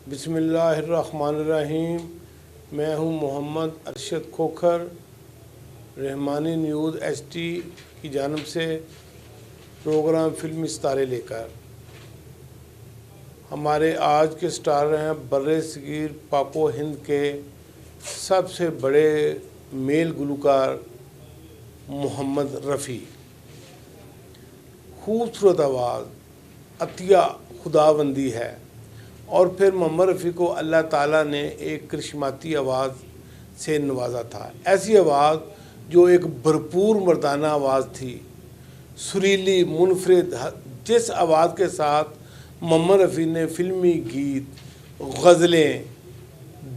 बिस्मिल्लाहिर्रहमानिर्रहीम। मैं हूं मोहम्मद अरशद खोखर। रहमानी न्यूज़ एचटी की जानब से प्रोग्राम फिल्मी सितारे लेकर हमारे आज के स्टार हैं बर्रे सगीर पाको हिंद के सबसे बड़े मेल गुलकार मोहम्मद रफ़ी। खूबसूरत आवाज़, अतिया खुदाबंदी है। और फिर मोहम्मद रफ़ी को अल्लाह ताला ने एक करिश्माती आवाज़ से नवाजा था। ऐसी आवाज़ जो एक भरपूर मर्दाना आवाज़ थी, सुरीली, मुनफरिद, जिस आवाज़ के साथ मोहम्मद रफ़ी ने फिल्मी गीत, गज़लें,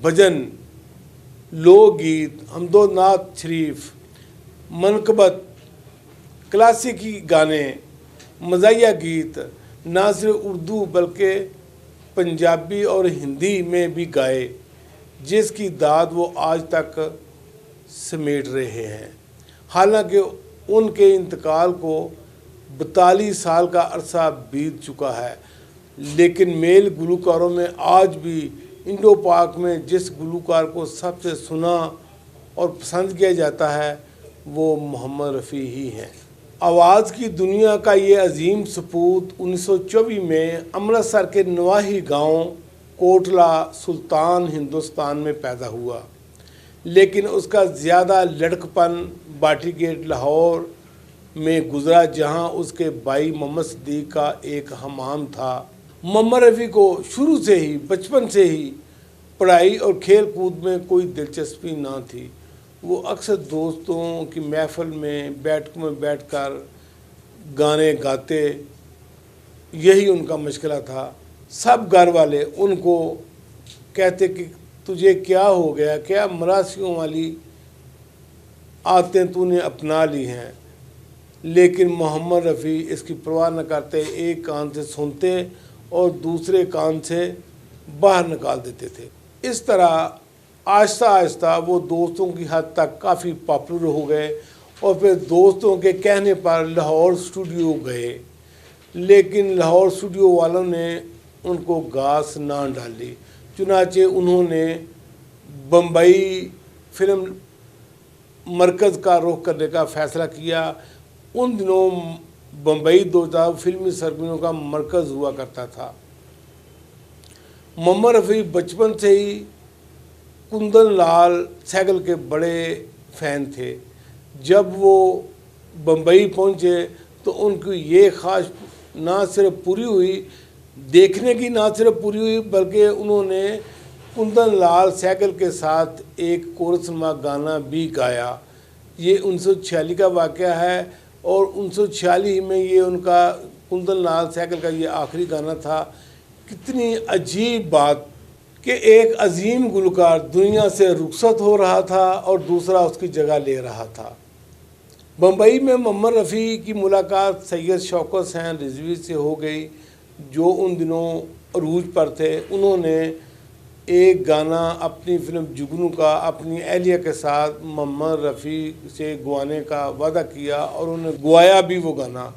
भजन, लोकगीत, हमदो नात शरीफ, मनकबत, क्लासिकी गाने, मज़ाहिया गीत ना सिर्फ उर्दू बल्कि पंजाबी और हिंदी में भी गाए, जिसकी दाद वो आज तक समेट रहे हैं। हालांकि उनके इंतकाल को 42 साल का अरसा बीत चुका है, लेकिन मेल गुलकारों में आज भी इंडो पाक में जिस गुलकार को सबसे सुना और पसंद किया जाता है वो मोहम्मद रफ़ी ही हैं। आवाज़ की दुनिया का ये अजीम सपूत 1924 में अमृतसर के नवाही गांव कोटला सुल्तान हिंदुस्तान में पैदा हुआ, लेकिन उसका ज़्यादा लड़कपन बाटी गेट लाहौर में गुजरा, जहां उसके भाई मोहम्मद सिद्दीक का एक हमाम था। मोहम्मद रफ़ी को शुरू से ही, बचपन से ही पढ़ाई और खेल कूद में कोई दिलचस्पी ना थी। वो अक्सर दोस्तों की महफिल में बैठकों में बैठकर गाने गाते, यही उनका मशगला था। सब घर वाले उनको कहते कि तुझे क्या हो गया, क्या मरासियों वाली आदतें तूने अपना ली हैं। लेकिन मोहम्मद रफ़ी इसकी परवाह न करते, एक कान से सुनते और दूसरे कान से बाहर निकाल देते थे। इस तरह आहिस्ता आहिस्ता वो दोस्तों की हद तक काफ़ी पॉपुलर हो गए और फिर दोस्तों के कहने पर लाहौर स्टूडियो गए, लेकिन लाहौर स्टूडियो वालों ने उनको घास ना डाली। चुनाचे उन्होंने बम्बई फिल्म मरकज़ का रुख करने का फ़ैसला किया। उन दिनों बम्बई 2000 फिल्मी सरगर्मियों का मरकज़ हुआ करता था। मोहम्मद रफ़ी बचपन से ही कुंदन लाल सहगल के बड़े फ़ैन थे। जब वो बम्बई पहुँचे तो उनकी ये ख्वाहिश ना सिर्फ पूरी हुई, देखने की ना सिर्फ पूरी हुई, बल्कि उन्होंने कुंदन लाल सहगल के साथ एक कोरसनुमा गाना भी गाया। ये 1946 का वाक़या है और 1946 में ये उनका कुंदन लाल सहगल का ये आखिरी गाना था। कितनी अजीब बात कि एक अजीम गुलकार दुनिया से रुखसत हो रहा था और दूसरा उसकी जगह ले रहा था। बम्बई में मोहम्मद रफ़ी की मुलाकात सैयद शौकत हुसैन रिजवी से हो गई, जो उन दिनों अरूज पर थे। उन्होंने एक गाना अपनी फिल्म जुगनू का अपनी अहलिया के साथ मोहम्मद रफ़ी से गवाने का वादा किया और उन्होंने गवाया भी वो गाना।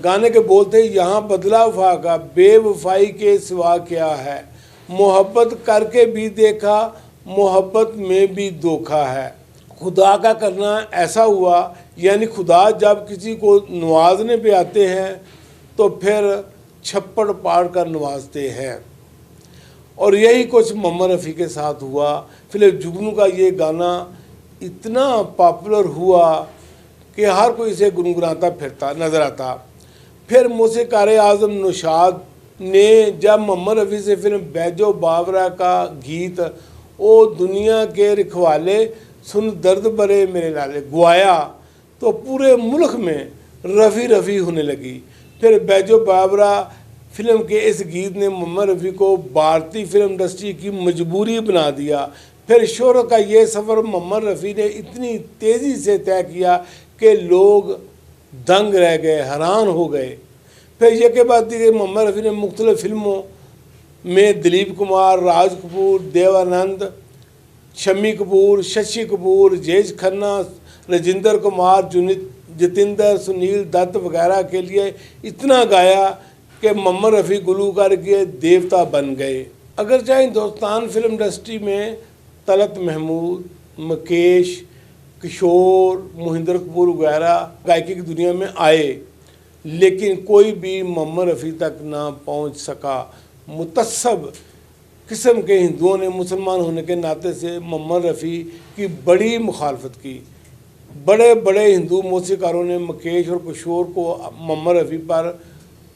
गाने के बोलते, यहाँ बदला वफा का बेवफाई के सिवा क्या है, मोहब्बत करके भी देखा, मोहब्बत में भी धोखा है। खुदा का करना ऐसा हुआ, यानी खुदा जब किसी को नवाजने पे आते हैं तो फिर छप्पड़ पाड़ कर नवाजते हैं, और यही कुछ मोहम्मद रफ़ी के साथ हुआ। फिल्म जुगनू का ये गाना इतना पॉपुलर हुआ कि हर कोई इसे गुनगुनाता फिरता नज़र आता। फिर मौसीक़ार आज़म नौशाद ने जब मोहम्मद रफ़ी से फिल्म बैजो बावरा का गीत ओ दुनिया के रखवाले सुन दर्द भरे मेरे लाले गवाया तो पूरे मुल्क में रफ़ी रफ़ी होने लगी। फिर बैजो बावरा फिल्म के इस गीत ने मोहम्मद रफ़ी को भारतीय फिल्म इंडस्ट्री की मजबूरी बना दिया। फिर शोहरत का ये सफ़र मोहम्मद रफ़ी ने इतनी तेज़ी से तय किया कि लोग दंग रह गए, हैरान हो गए। फिर यह के बाद देखिए मोहम्मद रफ़ी ने मुख्तलिफ़ फिल्मों में दिलीप कुमार, राज कपूर, देवानंद, शम्मी कपूर, शशि कपूर, जेज खन्ना, राजेंद्र कुमार, जतिंदर, सुनील दत्त वगैरह के लिए इतना गाया कि मोहम्मद रफ़ी गुलूकार के देवता बन गए। अगर चाहे हिंदुस्तान फिल्म इंडस्ट्री में तलत महमूद, मुकेश, किशोर, मोहिंदर कपूर वगैरह गायकी की दुनिया में आए, लेकिन कोई भी मोहम्मद रफ़ी तक ना पहुंच सका। मुतस्सब किस्म के हिंदुओं ने मुसलमान होने के नाते से मोहम्मद रफ़ी की बड़ी मुखालफत की। बड़े बड़े हिंदू मौसीकारों ने मुकेश और किशोर को मोहम्मद रफ़ी पर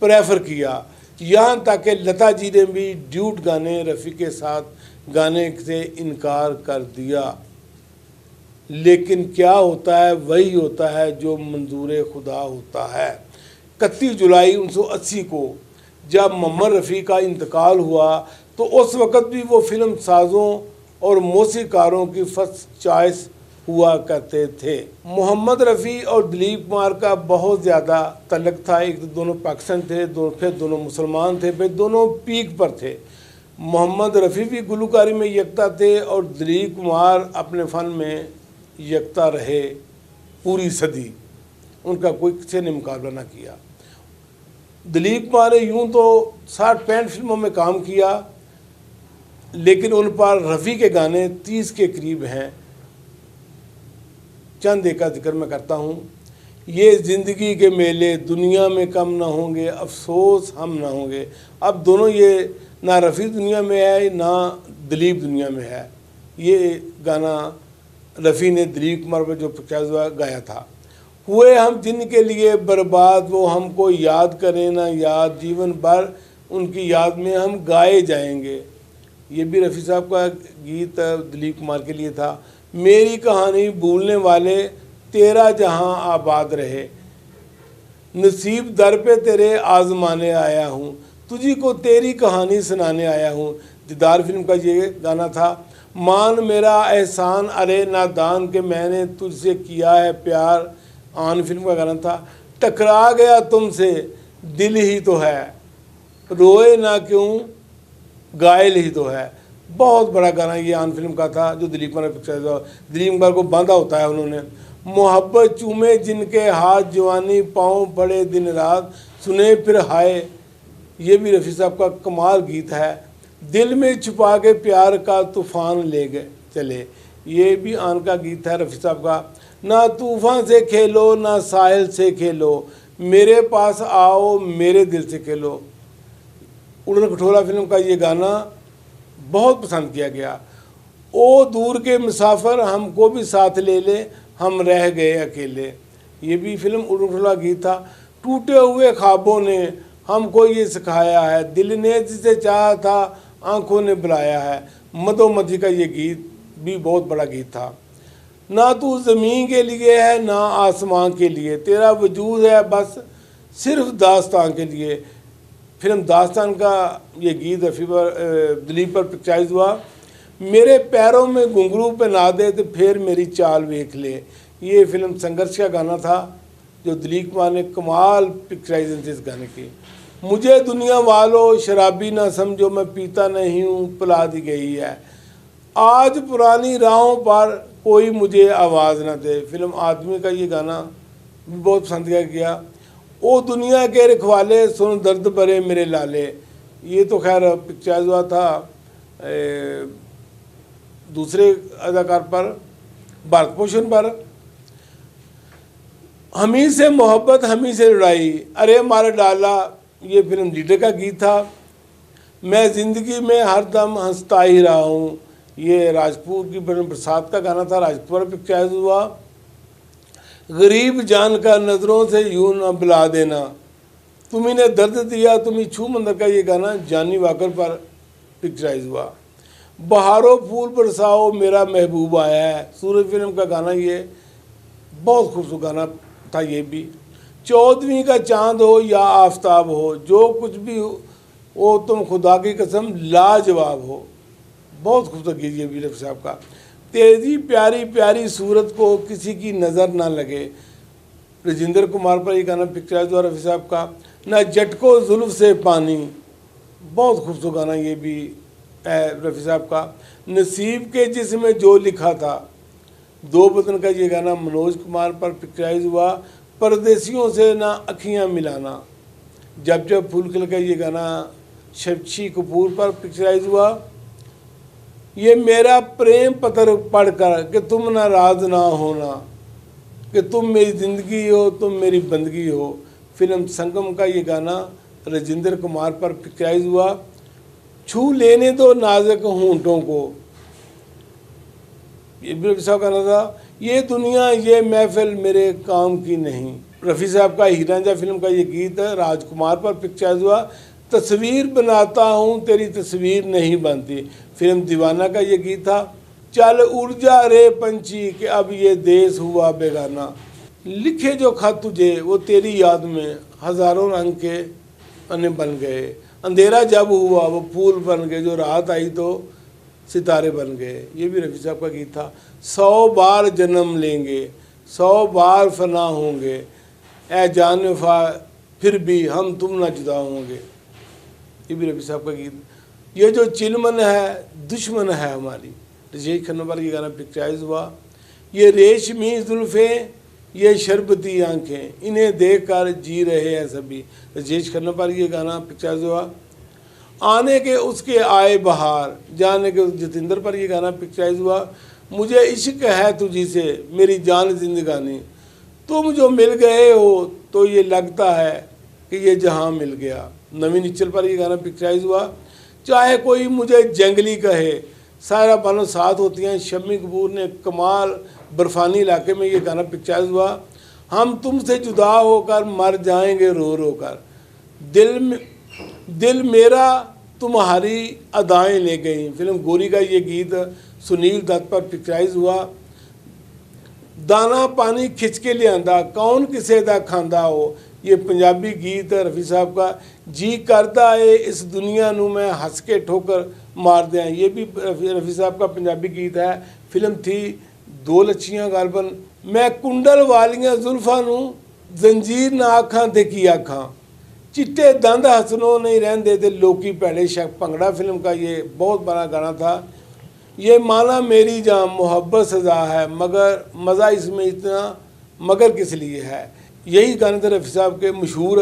प्रेफर किया। यहाँ तक कि लता जी ने भी ड्यूट गाने रफ़ी के साथ गाने से इनकार कर दिया। लेकिन क्या होता है, वही होता है जो मंजूर खुदा होता है। 31 जुलाई 1980 को जब मोहम्मद रफ़ी का इंतकाल हुआ तो उस वक़्त भी वो फिल्म साज़ों और मौसीकारों की फर्स्ट चॉइस हुआ करते थे। मोहम्मद रफ़ी और दिलीप कुमार का बहुत ज़्यादा तल्लुक़ था। एक तो दोनों पाकिस्तान थे, फिर दोनों मुसलमान थे, फिर दोनों पीक पर थे। मोहम्मद रफ़ी भी गुलकारी में यकता थे और दिलीप कुमार अपने फ़न में यकता रहे पूरी सदी। उनका कोई किसी ने मुकाबला ना किया। दिलीप कुमार ने यूँ तो 60-65 फिल्मों में काम किया, लेकिन उन पर रफ़ी के गाने 30 के करीब हैं। चंद एक का जिक्र मैं करता हूँ। ये ज़िंदगी के मेले दुनिया में कम ना होंगे, अफसोस हम ना होंगे। अब दोनों ये ना रफ़ी दुनिया में है ना दिलीप दुनिया में है। ये गाना रफ़ी ने दिलीप कुमार पर जो पिक्चर्स हुआ गाया था। हुए हम जिनके लिए बर्बाद वो हमको याद करें ना याद, जीवन भर उनकी याद में हम गाए जाएंगे। ये भी रफ़ी साहब का गीत दिलीप कुमार के लिए था। मेरी कहानी भूलने वाले तेरा जहां आबाद रहे, नसीब दर पे तेरे आजमाने आया हूँ, तुझी को तेरी कहानी सुनाने आया हूँ। दीदार फिल्म का ये गाना था। मान मेरा एहसान अरे नादान के मैंने तुझसे किया है प्यार, आन फिल्म का गाना था। टकरा गया तुमसे दिल ही तो है, रोए ना क्यों घायल ही तो है। बहुत बड़ा गाना ये आन फिल्म का था जो दिलीप कुमार पिक्चर, दिलीप कुमार को बांधा होता है उन्होंने। मोहब्बत चूमे जिनके हाथ जवानी पाँव पड़े दिन रात, सुने फिर हाय, ये भी रफ़ी साहब का कमाल गीत है। दिल में छुपा के प्यार का तूफ़ान ले गए चले, ये भी आन का गीत है रफ़ी साहब का। ना तूफ़ान से खेलो ना साहिल से खेलो, मेरे पास आओ मेरे दिल से खेलो। उड़न खटोला फिल्म का ये गाना बहुत पसंद किया गया। ओ दूर के मुसाफिर हमको भी साथ ले ले, हम रह गए अकेले, ये भी फिल्म उड़न खटोला गीत था। टूटे हुए ख्वाबों ने हमको ये सिखाया है, दिल ने जिसे चाहा था आंखों ने बुलाया है। मधोमती का ये गीत भी बहुत बड़ा गीत था। ना तू ज़मीन के लिए है ना आसमां के लिए, तेरा वजूद है बस सिर्फ दास्तान के लिए। फिल्म दास्तान का ये गीत रफ़ी पर दिलीप पर पिक्चराइज हुआ। मेरे पैरों में घुंघरू पहना दे तो फिर मेरी चाल देख ले, ये फिल्म संघर्ष का गाना था जो दिलीप कुमार ने कमाल पिक्चराइजेशन थी इस गाने की। मुझे दुनिया वालों शराबी ना समझो, मैं पीता नहीं हूँ पिला दी गई है, आज पुरानी राहों पर कोई मुझे आवाज़ ना दे, फिल्म आदमी का ये गाना भी बहुत पसंद किया। ओ दुनिया के रखवाले सुन दर्द भरे मेरे लाले, ये तो खैर पिक्चराइज हुआ था दूसरे अदाकार पर, भारत भूषण पर। हमी से मोहब्बत हमी से लड़ाई, अरे मार डाला, ये फिल्म लीडर का गीत था। मैं ज़िंदगी में हर दम हंसता ही रहा हूँ, ये राजपूत की फिल्म बरसात का गाना था, राजपूत पर पिक्चराइज हुआ। गरीब जान का नज़रों से यूं न बुला देना, तुम्ही ने दर्द दिया तुम्ही छू मंदिर का ये गाना जानी वाकर पर पिक्चराइज हुआ। बहारों फूल बरसाओ मेरा महबूब आया है, सूरज फिल्म का गाना, ये बहुत खूबसूरत गाना था ये भी। 14वीं का चांद हो या आफताब हो, जो कुछ भी हो तुम खुदा की कसम लाजवाब हो, बहुत खूबसूरत गीत ये भी रफ़ी साहब का। तेरी प्यारी प्यारी सूरत को किसी की नज़र ना लगे, राजेंद्र कुमार पर ये गाना पिक्चराइज हुआ रफ़ी साहब का। ना झटको जुल्फ से पानी, बहुत खूबसूरत गाना ये भी है रफ़ी साहब का। नसीब के जिसमें जो लिखा था, दो बदन का ये गाना मनोज कुमार पर पिक्चराइज हुआ। परदेसियों से ना अखियाँ मिलाना, जब जब फूल खिल का ये गाना शशि कपूर पर पिक्चराइज हुआ। ये मेरा प्रेम पत्र पढ़कर कि तुम नाराज ना होना, कि तुम मेरी ज़िंदगी हो, तुम मेरी बंदगी हो, फिल्म संगम का ये गाना राजेंद्र कुमार पर पिक्चराइज हुआ। छू लेने दो नाजुक होंठों को, ये भी रफ़ी साहब का गाना था। ये दुनिया ये महफिल मेरे काम की नहीं, रफ़ी साहब का हीरांझा फिल्म का ये गीत है, राजकुमार पर पिक्चराइज हुआ। तस्वीर बनाता हूँ तेरी तस्वीर नहीं बनती, फिल्म दीवाना का ये गीत था। चल उड़ जा रे पंछी कि अब ये देश हुआ बेगाना, लिखे जो खत तुझे वो तेरी याद में हज़ारों रंग के अने बन गए, अंधेरा जब हुआ वो फूल बन गए, जो रात आई तो सितारे बन गए, ये भी रफ़ी साहब का गीत था। 100 बार जन्म लेंगे 100 बार फना होंगे, ए जान वफा फिर भी हम तुम ना जुदा होंगे, ये भी रफ़ी साहब का गीत। ये जो चिलमन है दुश्मन है हमारी, राजेश खन्ना पर ये गाना पिक्चराइज हुआ। ये रेशमी जुल्फ़ें ये शरबती आंखें इन्हें देखकर जी रहे हैं सभी, राजेश खन्ना पर ये गाना पिक्चराइज हुआ। आने के उसके आए बहार जाने के जतिंदर पर ये गाना पिक्चराइज हुआ। मुझे इश्क है तुझी से मेरी जान जिंदगानी, तुम जो मिल गए हो तो ये लगता है कि ये जहां मिल गया, नवीन निश्चल पर ये गाना पिक्चराइज हुआ। चाहे कोई मुझे जंगली कहे सारा बानो साथ होती हैं, शम्मी कपूर ने कमाल बर्फानी इलाके में ये गाना पिक्चराइज हुआ। हम तुमसे जुदा होकर मर जाएंगे रो रो कर, दिल मेरा तुम्हारी अदाएं ले गई, फिल्म गोरी का ये गीत सुनील दत्त पर पिक्चराइज हुआ। दाना पानी खिंच के लियांदा कौन किसे दा खांदा हो, ये पंजाबी गीत है रफ़ी साहब का। जी करता है इस दुनिया नू मैं हंस के ठोकर मार दिया, ये भी रफ़ी साहब का पंजाबी गीत है। फिल्म थी दो लच्छियाँ गालबन। मैं कुंडल वालियाँ जुल्फां नू जंजीर ना आखां ते की आखां, चिट्टे दंद हसनों नहीं रहते थे लोकी भैड़े शक, भंगड़ा फिल्म का ये बहुत बड़ा गाना था। ये माना मेरी जान मोहब्बत सजा है मगर मज़ा इसमें इतना मगर किस लिए है, यही गाने थे रफ़ी साहब के मशहूर।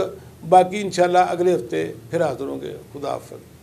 बाकी इंशाल्लाह अगले हफ्ते फिर हाज़िर होंगे। खुदा हाफ़िज़।